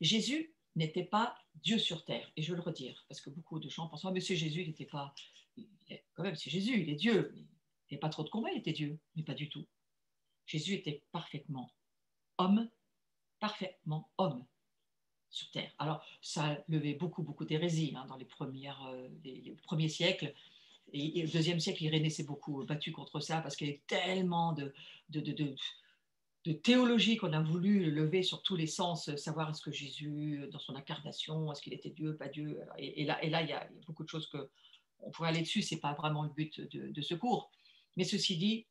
Jésus n'était pas Dieu sur terre, et je veux le redire, parce que beaucoup de gens pensent, oh, mais c'est Jésus, il n'était pas, quand même, c'est Jésus, il est Dieu. Il n'y a pas trop de combat, il était Dieu, mais pas du tout. Jésus était homme, parfaitement homme sur terre. Alors, ça a levé beaucoup d'hérésies dans les premiers siècles. Et au deuxième siècle, Irénée s'est beaucoup battu contre ça parce qu'il y a eu tellement de, de, de, de théologie qu'on a voulu lever sur tous les sens, savoir est-ce que Jésus, dans son incarnation, est-ce qu'il était Dieu, pas Dieu. Et là, il y a beaucoup de choses que on pourrait aller dessus, c'est pas vraiment le but de ce cours. Mais ceci dit,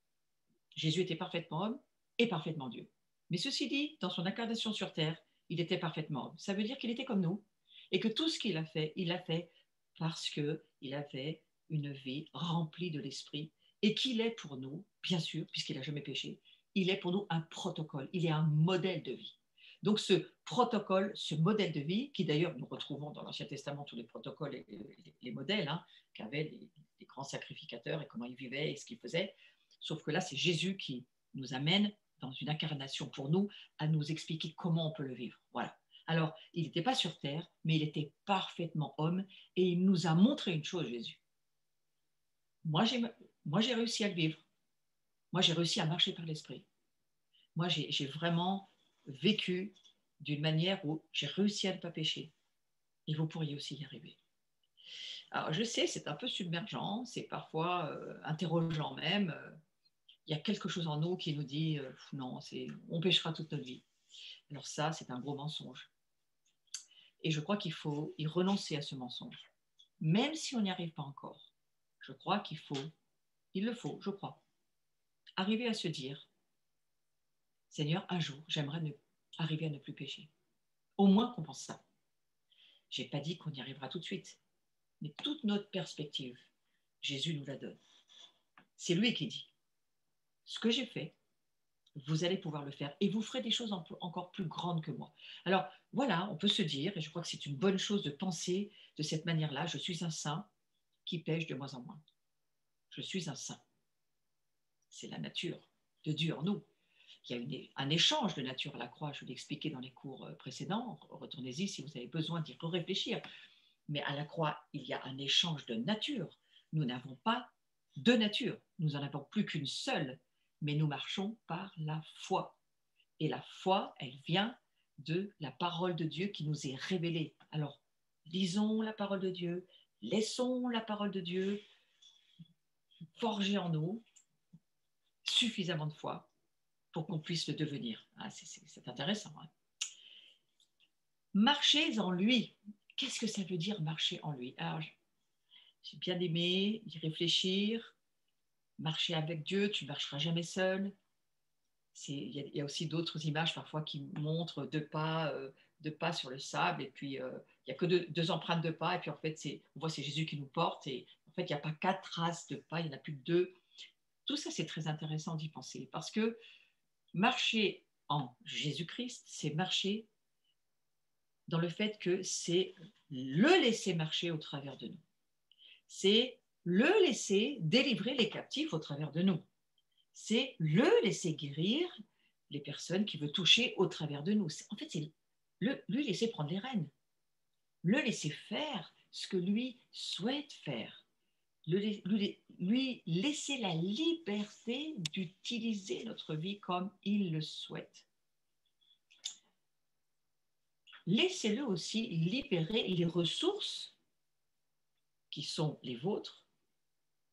Jésus était parfaitement homme et parfaitement Dieu. Mais ceci dit, dans son incarnation sur terre, il était parfaitement homme. Ça veut dire qu'il était comme nous et que tout ce qu'il a fait, il l'a fait parce qu'il avait une vie remplie de l'esprit et qu'il est pour nous, bien sûr, puisqu'il n'a jamais péché, il est pour nous un protocole, il est un modèle de vie. Donc ce protocole, ce modèle de vie, qui d'ailleurs nous retrouvons dans l'Ancien Testament tous les protocoles et les modèles qu'avaient les grands sacrificateurs et comment ils vivaient et ce qu'ils faisaient, sauf que là c'est Jésus qui nous amène dans une incarnation pour nous à nous expliquer comment on peut le vivre. Voilà. Alors, il n'était pas sur terre, mais il était parfaitement homme et il nous a montré une chose, Jésus. Moi, j'ai réussi à le vivre. Moi, j'ai réussi à marcher par l'esprit. Moi, j'ai vraiment vécu d'une manière où j'ai réussi à ne pas pécher. Et vous pourriez aussi y arriver. Alors, je sais, c'est un peu submergent, c'est parfois interrogeant même. Il y a quelque chose en nous qui nous dit non, on péchera toute notre vie. Alors ça, c'est un gros mensonge. Et je crois qu'il faut y renoncer à ce mensonge. Même si on n'y arrive pas encore, je crois il le faut, je crois, arriver à se dire, Seigneur, un jour, j'aimerais arriver à ne plus pécher. Au moins qu'on pense ça. Je n'ai pas dit qu'on y arrivera tout de suite, mais toute notre perspective, Jésus nous la donne. C'est lui qui dit, ce que j'ai fait, vous allez pouvoir le faire et vous ferez des choses encore plus grandes que moi. Alors voilà, on peut se dire, et je crois que c'est une bonne chose de penser de cette manière-là, je suis un saint qui pêche de moins en moins. Je suis un saint. C'est la nature de Dieu en nous. Il y a un échange de nature à la croix, je vous l'ai expliqué dans les cours précédents, retournez-y si vous avez besoin d'y réfléchir. Mais à la croix, il y a un échange de nature. Nous n'avons pas deux natures, nous n'en avons plus qu'une seule, mais nous marchons par la foi. Et la foi, elle vient de la parole de Dieu qui nous est révélée. Alors, lisons la parole de Dieu, laissons la parole de Dieu forger en nous suffisamment de foi pour qu'on puisse le devenir. Ah, c'est intéressant. Marchez en lui. Qu'est-ce que ça veut dire marcher en lui? Alors, j'ai bien aimé y réfléchir. Marcher avec Dieu, tu ne marcheras jamais seul. Il y a aussi d'autres images parfois qui montrent deux pas sur le sable, et puis il n'y a que deux empreintes de pas, et puis en fait, on voit c'est Jésus qui nous porte, et en fait, il n'y a pas quatre traces de pas, il n'y en a plus que deux. Tout ça, c'est très intéressant d'y penser, parce que marcher en Jésus-Christ, c'est marcher dans le fait que c'est le laisser marcher au travers de nous. C'est le laisser délivrer les captifs au travers de nous. C'est le laisser guérir les personnes qu'il veut toucher au travers de nous. En fait, c'est lui laisser prendre les rênes, le laisser faire ce que lui souhaite faire, lui laisser la liberté d'utiliser notre vie comme il le souhaite. Laissez-le aussi libérer les ressources qui sont les vôtres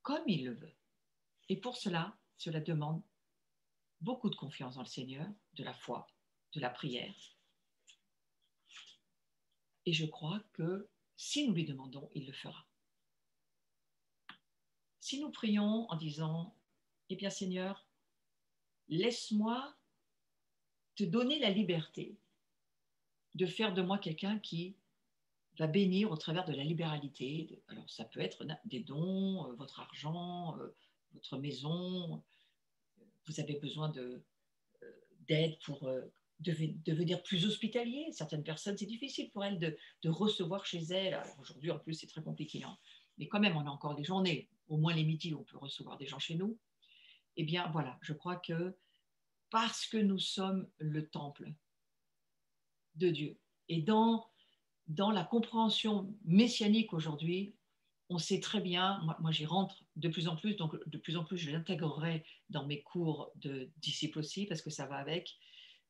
comme il le veut. Et pour cela demande beaucoup de confiance dans le Seigneur, de la foi, de la prière. Et je crois que si nous lui demandons, il le fera. Si nous prions en disant, eh bien Seigneur, laisse-moi te donner la liberté de faire de moi quelqu'un qui va bénir au travers de la libéralité. Alors ça peut être des dons, votre argent, votre maison. Vous avez besoin d'aide pour devenir plus hospitalier. Certaines personnes, c'est difficile pour elles de recevoir chez elles. Alors aujourd'hui, en plus, c'est très compliqué. Mais quand même, on a encore des journées, au moins les midis, on peut recevoir des gens chez nous. Eh bien, voilà, je crois que parce que nous sommes le temple de Dieu, Et dans la compréhension messianique aujourd'hui, on sait très bien, moi j'y rentre de plus en plus, donc de plus en plus je l'intégrerai dans mes cours de disciples aussi, parce que ça va avec,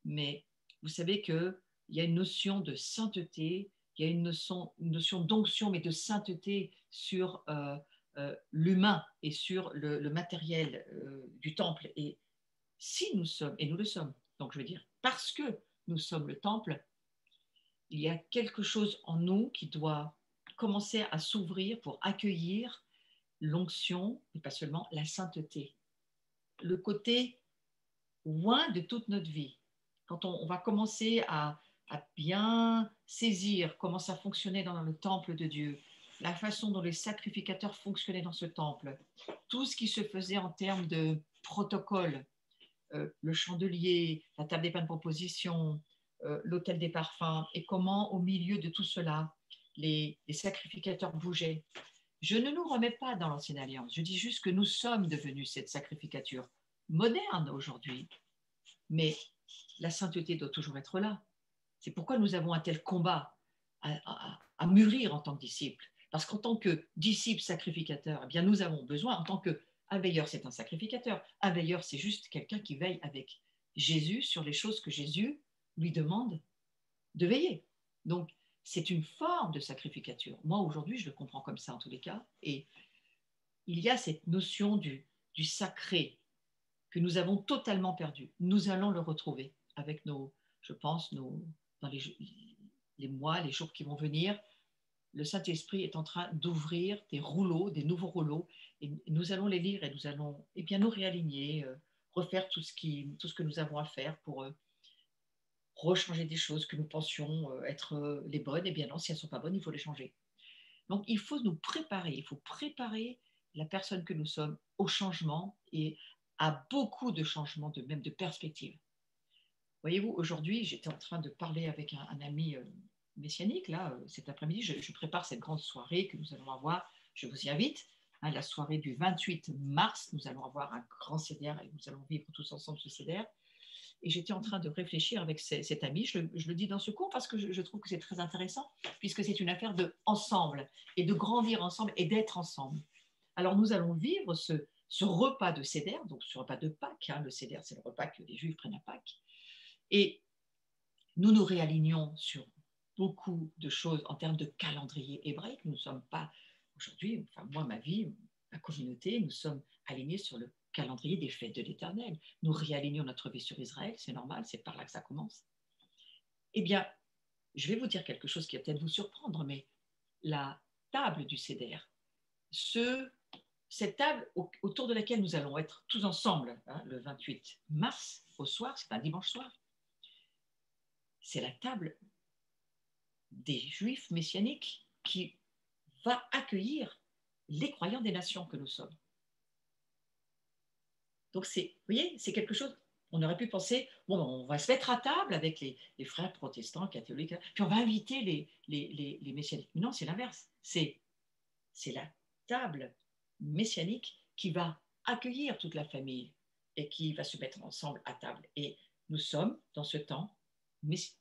mais vous savez qu'il y a une notion de sainteté, il y a une notion d'onction, mais de sainteté sur l'humain et sur le matériel du temple. Et si nous sommes, et nous le sommes, donc je veux dire, parce que nous sommes le temple, il y a quelque chose en nous qui doit commencer à s'ouvrir pour accueillir l'onction, et pas seulement la sainteté. Le côté loin de toute notre vie. Quand on va commencer à bien saisir comment ça fonctionnait dans le temple de Dieu, la façon dont les sacrificateurs fonctionnaient dans ce temple, tout ce qui se faisait en termes de protocole, le chandelier, la table des pains de proposition, l'autel des parfums, et comment au milieu de tout cela, les sacrificateurs bougeaient. Je ne nous remets pas dans l'ancienne alliance, je dis juste que nous sommes devenus cette sacrificature moderne aujourd'hui, mais la sainteté doit toujours être là. C'est pourquoi nous avons un tel combat à mûrir en tant que disciples. Parce qu'en tant que disciples sacrificateurs, eh bien, nous avons besoin, en tant qu'un veilleur, c'est un sacrificateur. Un veilleur, c'est juste quelqu'un qui veille avec Jésus sur les choses que Jésus lui demande de veiller. Donc, c'est une forme de sacrificature. Moi, aujourd'hui, je le comprends comme ça en tous les cas. Et il y a cette notion du sacré que nous avons totalement perdu. Nous allons le retrouver avec je pense, dans les mois, les jours qui vont venir. Le Saint-Esprit est en train d'ouvrir des rouleaux, des nouveaux rouleaux, et nous allons les lire et nous allons bien nous réaligner, refaire tout ce que nous avons à faire pour rechanger des choses que nous pensions être les bonnes. Et bien non, si elles ne sont pas bonnes, il faut les changer. Donc il faut nous préparer, il faut préparer la personne que nous sommes au changement et à beaucoup de changements, même de perspective. Voyez-vous, aujourd'hui, j'étais en train de parler avec un ami messianique, là, cet après-midi, je prépare cette grande soirée que nous allons avoir, je vous y invite, hein, la soirée du 28 mars, nous allons avoir un grand CDR et nous allons vivre tous ensemble ce CDR. Et j'étais en train de réfléchir avec cet ami, je le dis dans ce cours parce que je trouve que c'est très intéressant, puisque c'est une affaire de ensemble, et de grandir ensemble, et d'être ensemble. Alors nous allons vivre ce repas de Seder, donc ce repas de Pâques, hein, le Seder c'est le repas que les Juifs prennent à Pâques, et nous nous réalignons sur beaucoup de choses en termes de calendrier hébraïque. Nous ne sommes pas, aujourd'hui, enfin moi, ma vie, ma communauté, nous sommes alignés sur le calendrier des fêtes de l'Éternel. Nous réalignons notre vie sur Israël, c'est normal, c'est par là que ça commence. Eh bien, je vais vous dire quelque chose qui va peut-être vous surprendre, mais la table du Seder, cette table autour de laquelle nous allons être tous ensemble, hein, le 28 mars au soir, c'est un dimanche soir, c'est la table des Juifs messianiques qui va accueillir les croyants des nations que nous sommes. Donc, vous voyez, c'est quelque chose, on aurait pu penser, bon, on va se mettre à table avec les frères protestants, catholiques, puis on va inviter les messianiques. Mais non, c'est l'inverse. C'est la table messianique qui va accueillir toute la famille et qui va se mettre ensemble à table. Et nous sommes dans ce temps,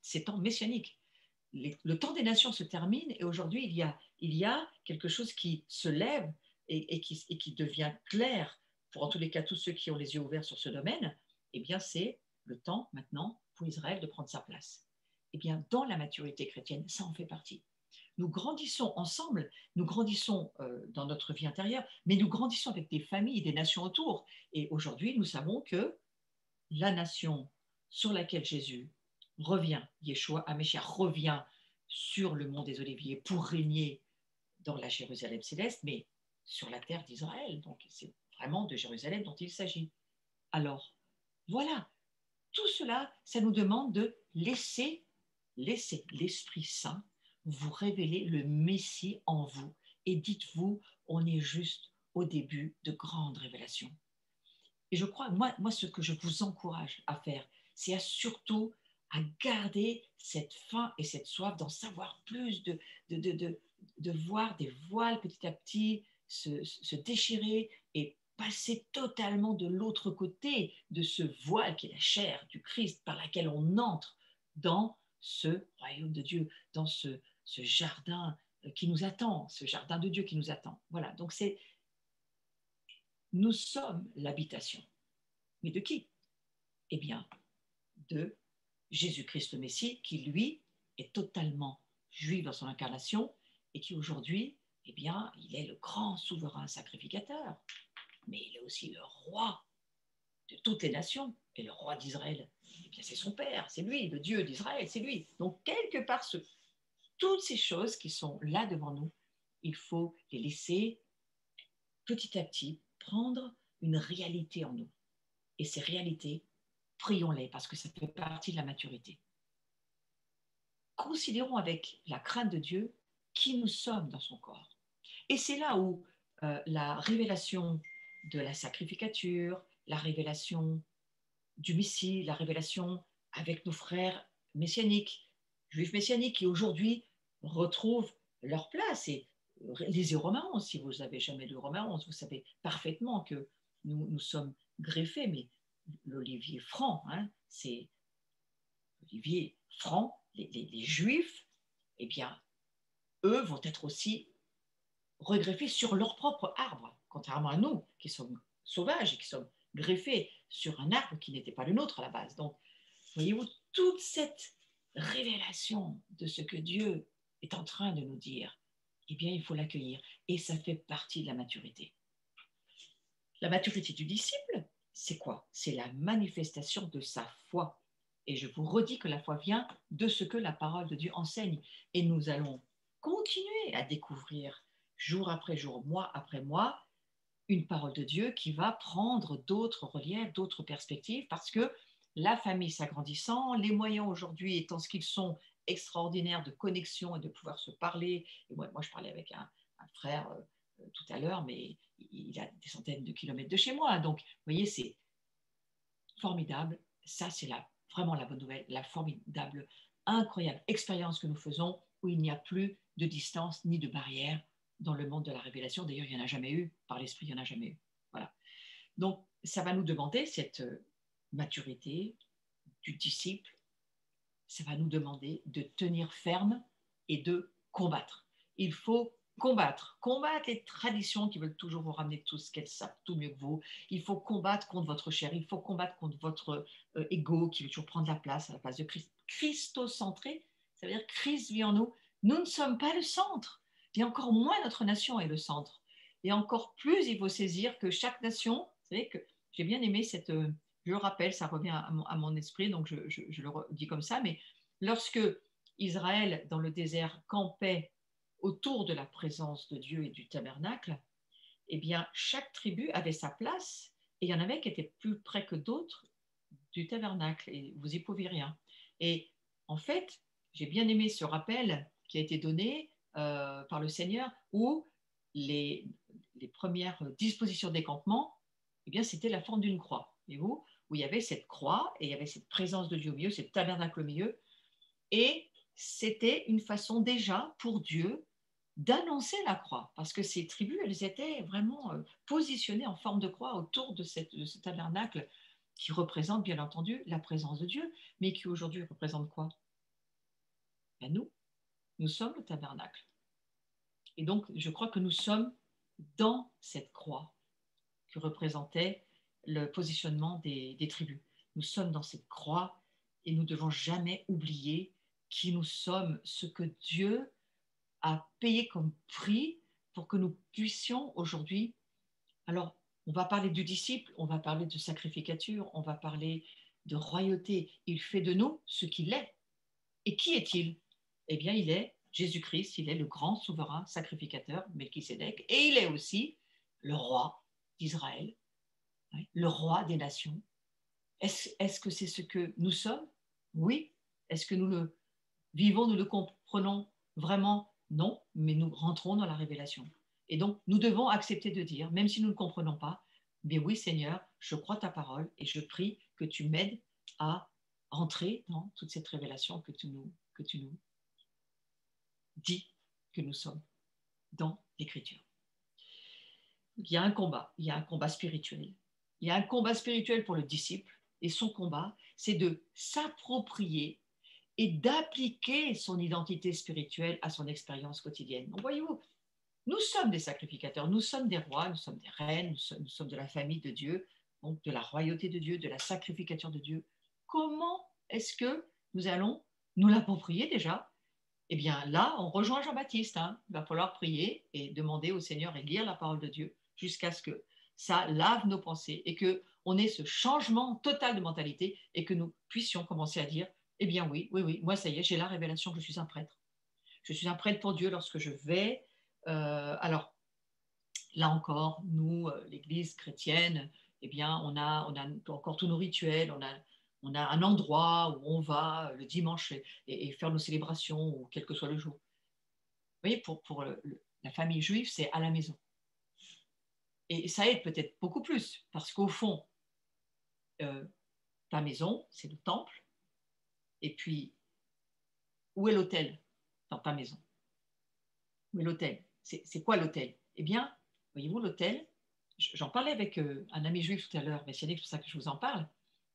ces temps messianiques. Le temps des nations se termine et aujourd'hui, il y a quelque chose qui se lève et qui devient clair pour en tous les cas tous ceux qui ont les yeux ouverts sur ce domaine. Eh bien, c'est le temps maintenant pour Israël de prendre sa place. Eh bien, dans la maturité chrétienne, ça en fait partie. Nous grandissons ensemble, nous grandissons dans notre vie intérieure, mais nous grandissons avec des familles, des nations autour. Et aujourd'hui, nous savons que la nation sur laquelle Jésus revient, Yeshua HaMashiach revient sur le mont des Oliviers pour régner dans la Jérusalem céleste, mais sur la terre d'Israël. Donc c'est vraiment de Jérusalem dont il s'agit. Alors, voilà, tout cela, ça nous demande de laisser l'Esprit Saint vous révéler le Messie en vous. Et dites-vous, on est juste au début de grandes révélations. Et je crois, moi, ce que je vous encourage à faire, c'est surtout à garder cette faim et cette soif d'en savoir plus, de voir des voiles petit à petit se déchirer et passer totalement de l'autre côté de ce voile qui est la chair du Christ par laquelle on entre dans ce royaume de Dieu, dans ce jardin qui nous attend, ce jardin de Dieu qui nous attend. Voilà, donc nous sommes l'habitation. Mais de qui? Eh bien, de Jésus-Christ le Messie, qui lui est totalement juif dans son incarnation et qui aujourd'hui, eh bien, il est le grand souverain sacrificateur, mais il est aussi le roi de toutes les nations. Et le roi d'Israël, eh bien, c'est son père, c'est lui, le Dieu d'Israël, c'est lui. Donc, quelque part, toutes ces choses qui sont là devant nous, il faut les laisser petit à petit prendre une réalité en nous. Et ces réalités, prions-les parce que ça fait partie de la maturité. Considérons avec la crainte de Dieu qui nous sommes dans son corps. Et c'est là où la révélation de la sacrificature, la révélation du Messie, la révélation avec nos frères messianiques, juifs messianiques, qui aujourd'hui retrouvent leur place. Et lisez Romains 11, si vous n'avez jamais lu Romains 11, vous savez parfaitement que nous sommes greffés, mais l'olivier franc, hein, c'est l'olivier franc, les juifs, eh bien, eux vont être aussi regreffés sur leur propre arbre, contrairement à nous qui sommes sauvages et qui sommes greffés sur un arbre qui n'était pas le nôtre à la base. Donc, voyez-vous, toute cette révélation de ce que Dieu est en train de nous dire, eh bien, il faut l'accueillir. Et ça fait partie de la maturité. La maturité du disciple, c'est quoi? C'est la manifestation de sa foi. Et je vous redis que la foi vient de ce que la parole de Dieu enseigne. Et nous allons continuer à découvrir jour après jour, mois après mois, une parole de Dieu qui va prendre d'autres reliefs, d'autres perspectives, parce que la famille s'agrandissant, les moyens aujourd'hui étant ce qu'ils sont extraordinaires de connexion et de pouvoir se parler. Et moi je parlais avec un frère tout à l'heure, mais il a des centaines de kilomètres de chez moi. Donc, vous voyez, c'est formidable. Ça, c'est vraiment la bonne nouvelle, la formidable, incroyable expérience que nous faisons où il n'y a plus de distance ni de barrière dans le monde de la révélation. D'ailleurs, il n'y en a jamais eu. Par l'esprit, il n'y en a jamais eu. Voilà. Donc, ça va nous demander cette maturité du disciple. Ça va nous demander de tenir ferme et de combattre. Il faut combattre les traditions qui veulent toujours vous ramener tout ce qu'elles savent tout mieux que vous. Il faut combattre contre votre chair, il faut combattre contre votre ego qui veut toujours prendre la place à la place de Christ. Christocentré, ça veut dire Christ vit en nous. Nous ne sommes pas le centre, et encore moins notre nation est le centre. Et encore plus, il faut saisir que chaque nation, vous savez que j'ai bien aimé cette, je le rappelle, ça revient à mon esprit, donc je le dis comme ça, mais lorsque Israël, dans le désert, campait autour de la présence de Dieu et du tabernacle, eh bien, chaque tribu avait sa place et il y en avait qui étaient plus près que d'autres du tabernacle et vous y pouviez rien. Et en fait, j'ai bien aimé ce rappel qui a été donné par le Seigneur où les premières dispositions des campements, eh bien, c'était la forme d'une croix. Et vous, où il y avait cette croix et il y avait cette présence de Dieu au milieu, ce tabernacle au milieu. Et c'était une façon déjà pour Dieu d'annoncer la croix, parce que ces tribus, elles étaient vraiment positionnées en forme de croix autour de ce tabernacle qui représente bien entendu la présence de Dieu, mais qui aujourd'hui représente quoi? Ben nous sommes le tabernacle. Et donc, je crois que nous sommes dans cette croix que représentait le positionnement des tribus. Nous sommes dans cette croix et nous ne devons jamais oublier qui nous sommes, ce que Dieu a payé comme prix pour que nous puissions aujourd'hui. Alors, on va parler du disciple, on va parler de sacrificature, on va parler de royauté. Il fait de nous ce qu'il est. Et qui est-il? Eh bien, il est Jésus-Christ, il est le grand souverain sacrificateur, Melchisédek, et il est aussi le roi d'Israël, le roi des nations. Est-ce que c'est ce que nous sommes? Oui. Est-ce que nous le vivons, nous le comprenons vraiment? Non, mais nous rentrons dans la révélation. Et donc, nous devons accepter de dire, même si nous ne comprenons pas, mais oui Seigneur, je crois ta parole et je prie que tu m'aides à entrer dans toute cette révélation que tu nous dis que nous sommes dans l'Écriture. Il y a un combat spirituel. Il y a un combat spirituel pour le disciple et son combat, c'est de s'approprier et d'appliquer son identité spirituelle à son expérience quotidienne. Donc, voyez-vous, nous sommes des sacrificateurs, nous sommes des rois, nous sommes des reines, nous sommes de la famille de Dieu, donc de la royauté de Dieu, de la sacrificature de Dieu. Comment est-ce que nous allons nous l'approprier déjà? Eh bien là, on rejoint Jean-Baptiste. Hein. Il va falloir prier et demander au Seigneur et lire la parole de Dieu jusqu'à ce que ça lave nos pensées et qu'on ait ce changement total de mentalité et que nous puissions commencer à dire, eh bien oui, oui, oui, moi ça y est, j'ai la révélation que je suis un prêtre. Je suis un prêtre pour Dieu lorsque je vais. Alors, là encore, nous, l'Église chrétienne, eh bien, on a encore tous nos rituels, on a un endroit où on va le dimanche et faire nos célébrations, ou quel que soit le jour. Vous voyez, pour la famille juive, c'est à la maison. Et ça aide peut-être beaucoup plus, parce qu'au fond, euh, ta maison, c'est le temple, et puis, où est l'autel dans ta maison? Où est l'autel? C'est quoi l'autel? Eh bien, voyez-vous, l'autel, j'en parlais avec un ami juif tout à l'heure, messianique, c'est pour ça que je vous en parle,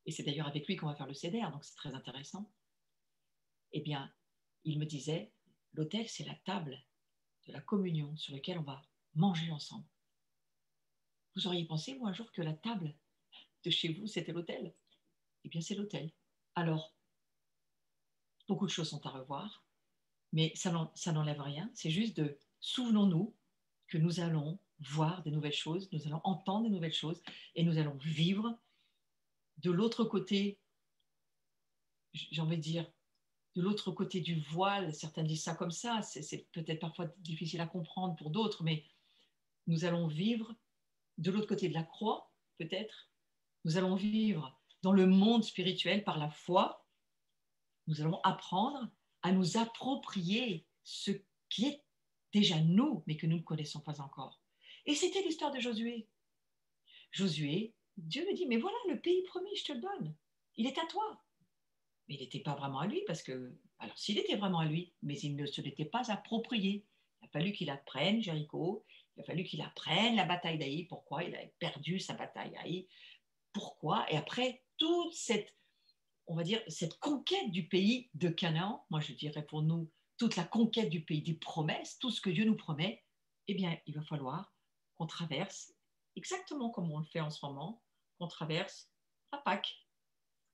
et c'est d'ailleurs avec lui qu'on va faire le CEDER, donc c'est très intéressant. Eh bien, il me disait, l'autel, c'est la table de la communion sur laquelle on va manger ensemble. Vous auriez pensé, vous, un jour, que la table de chez vous, c'était l'autel? Eh bien, c'est l'autel. Alors, beaucoup de choses sont à revoir, mais ça n'enlève rien. C'est juste de, souvenons-nous que nous allons voir des nouvelles choses, nous allons entendre des nouvelles choses, et nous allons vivre de l'autre côté, j'ai envie de dire, de l'autre côté du voile. Certains disent ça comme ça, c'est peut-être parfois difficile à comprendre pour d'autres, mais nous allons vivre de l'autre côté de la croix, peut-être. Nous allons vivre dans le monde spirituel par la foi. Nous allons apprendre à nous approprier ce qui est déjà nous, mais que nous ne connaissons pas encore. Et c'était l'histoire de Josué. Josué, Dieu lui dit, mais voilà, le pays promis, je te le donne. Il est à toi. Mais il n'était pas vraiment à lui, parce que, alors s'il était vraiment à lui, mais il ne se l'était pas approprié. Il a fallu qu'il apprenne Jéricho, il a fallu qu'il apprenne la bataille d'Aï, pourquoi il avait perdu sa bataille d'Aï, pourquoi, et après toute cette, on va dire, cette conquête du pays de Canaan, moi je dirais pour nous, toute la conquête du pays des promesses, tout ce que Dieu nous promet, eh bien, il va falloir qu'on traverse, exactement comme on le fait en ce moment, qu'on traverse la Pâque,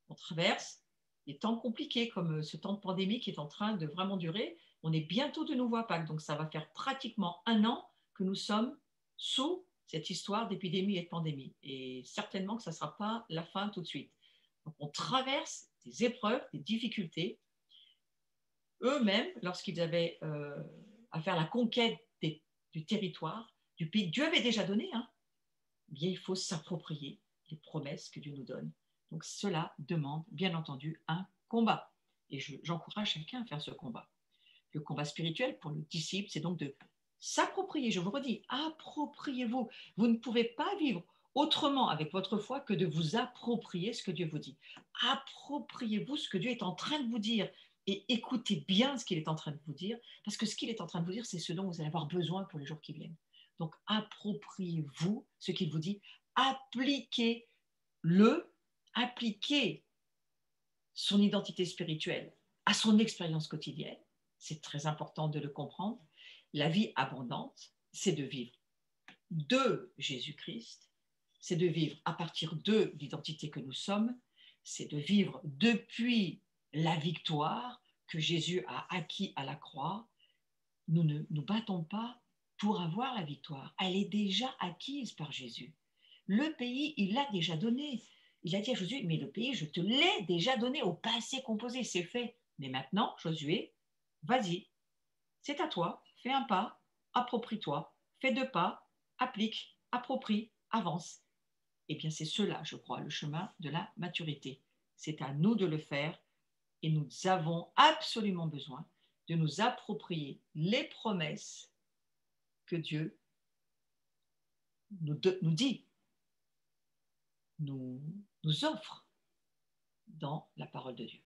qu'on traverse des temps compliqués comme ce temps de pandémie qui est en train de vraiment durer. On est bientôt de nouveau à Pâques, donc ça va faire pratiquement un an que nous sommes sous cette histoire d'épidémie et de pandémie. Et certainement que ça ne sera pas la fin tout de suite. Donc on traverse des épreuves, des difficultés. Eux-mêmes, lorsqu'ils avaient à faire la conquête du territoire, du pays que Dieu avait déjà donné, hein, bien il faut s'approprier les promesses que Dieu nous donne. Donc cela demande bien entendu un combat. Et j'encourage chacun à faire ce combat. Le combat spirituel pour le disciple, c'est donc de s'approprier, je vous redis, appropriez-vous. Vous ne pouvez pas vivre autrement avec votre foi que de vous approprier ce que Dieu vous dit. Appropriez-vous ce que Dieu est en train de vous dire et écoutez bien ce qu'il est en train de vous dire, parce que ce qu'il est en train de vous dire, c'est ce dont vous allez avoir besoin pour les jours qui viennent. Donc appropriez-vous ce qu'il vous dit, appliquez-le, appliquez son identité spirituelle à son expérience quotidienne. C'est très important de le comprendre. La vie abondante, c'est de vivre de Jésus-Christ, c'est de vivre à partir de l'identité que nous sommes, c'est de vivre depuis la victoire que Jésus a acquis à la croix. Nous ne nous battons pas pour avoir la victoire. Elle est déjà acquise par Jésus. Le pays, il l'a déjà donné. Il a dit à Josué, mais le pays, je te l'ai déjà donné au passé composé, c'est fait. Mais maintenant, Josué, vas-y, c'est à toi, fais un pas, approprie-toi, fais deux pas, applique, approprie, avance. Eh bien, c'est cela, je crois, le chemin de la maturité. C'est à nous de le faire et nous avons absolument besoin de nous approprier les promesses que Dieu nous dit, nous offre dans la parole de Dieu.